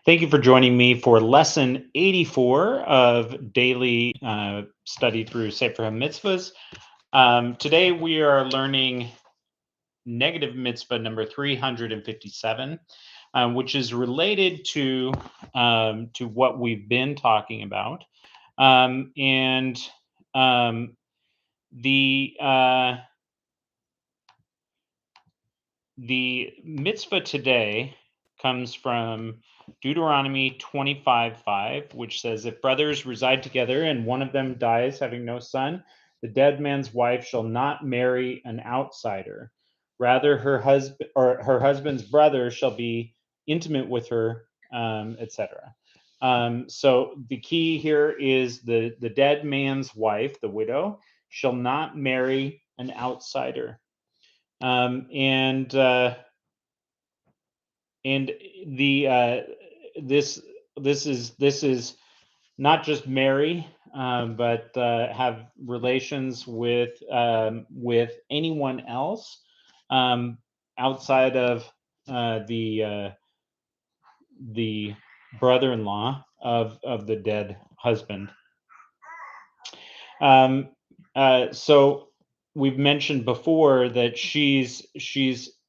Thank you for joining me for lesson 84 of daily study through Sefer HaMitzvos. Today we are learning negative mitzvah number 357, which is related to what we've been talking about. And the the mitzvah today comes from Deuteronomy 25:5, which says, "If brothers reside together and one of them dies having no son, the dead man's wife shall not marry an outsider. Rather, her husband's brother shall be intimate with her, etc." So the key here is the dead man's wife, the widow, shall not marry an outsider. And the this this is not just marry, but have relations with anyone else um, outside of the brother-in-law of the dead husband. Um, so we've mentioned before that she's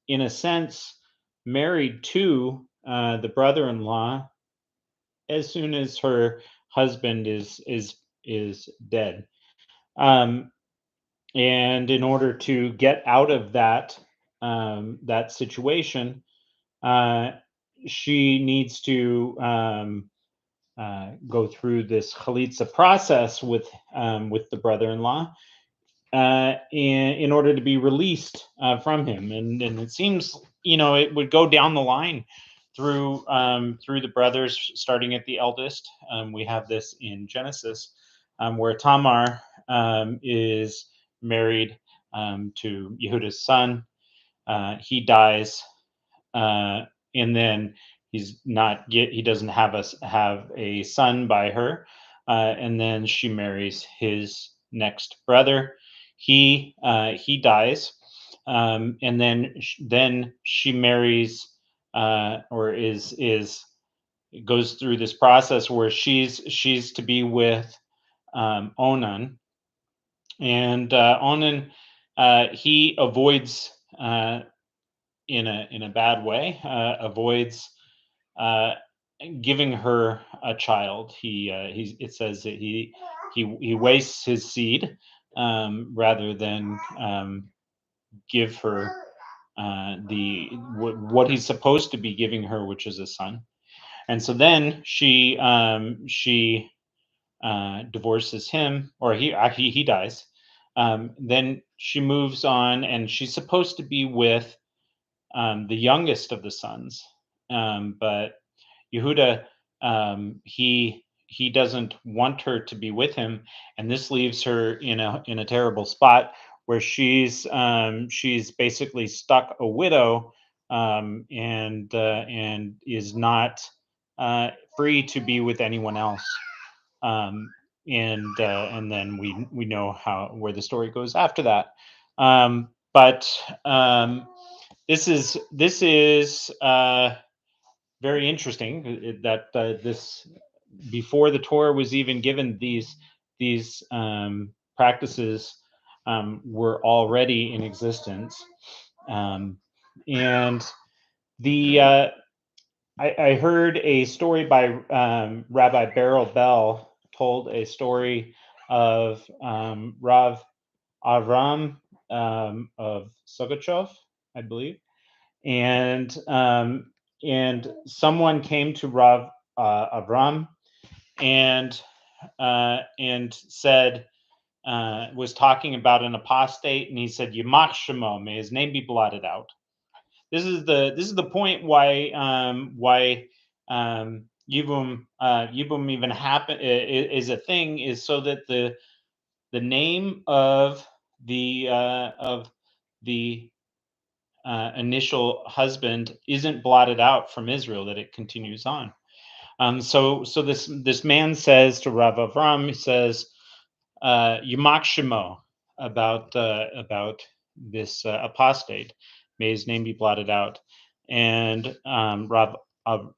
in a sense married to the brother-in-law as soon as her husband is dead. Um, and in order to get out of that situation, uh, she needs to go through this Chalitzah process with the brother-in-law in order to be released from him. And it seems, it would go down the line through the brothers, starting at the eldest. We have this in Genesis, where Tamar is married to Yehuda's son. He dies, and then he doesn't have a son by her, and then she marries his next brother. He dies, and then she marries, or is goes through this process where she's to be with Onan. And Onan, he avoids, in a bad way, avoids uh, giving her a child. It says that he wastes his seed, rather than give her what he's supposed to be giving her, which is a son. And so then she divorces him, or he dies. Then she moves on, and she's supposed to be with the youngest of the sons, but Yehuda, he doesn't want her to be with him, and this leaves her in a terrible spot where she's basically stuck a widow, and is not free to be with anyone else. Um, and then we know how where the story goes after that. But this is very interesting, that this before the Torah was even given, these practices were already in existence. And the I heard a story by Rabbi Beryl Bell, told a story of Rav Avram of Sogachov, I believe. And someone came to Rav Avram, and said, was talking about an apostate, and he said, "Yimach Shemo, may his name be blotted out." This is the point why Yibum even happen is a thing, is so that the name of the initial husband isn't blotted out from Israel, that it continues on. So this man says to Rav Avram, he says, Yimak Shemo, about this apostate, may his name be blotted out. And Rav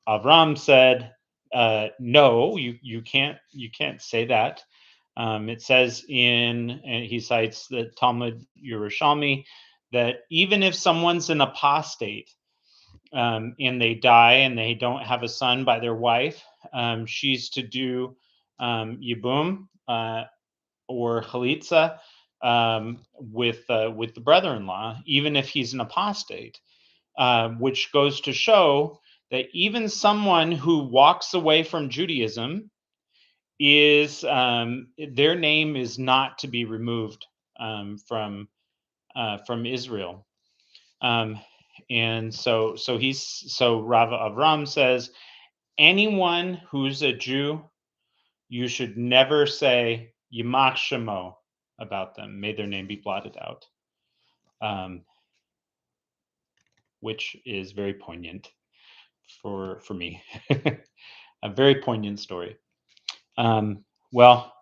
Avram said, "No, you can't say that." It says and he cites the Talmud Yerushalmi, that even if someone's an apostate, and they die and they don't have a son by their wife, she's to do yibum, or chalitza, with the brother-in-law, even if he's an apostate, which goes to show that even someone who walks away from Judaism is, their name is not to be removed, from Israel. Um, and so Rav Avram says, anyone who's a Jew, you should never say Yimach Shemo about them. May their name be blotted out, um, which is very poignant for me. A very poignant story. Well,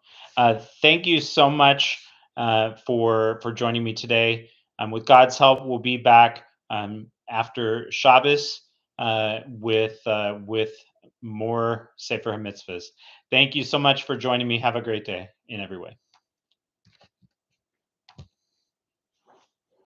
thank you so much for joining me today. With God's help, we'll be back after Shabbos with more Sefer HaMitzvos. Thank you so much for joining me. Have a great day in every way.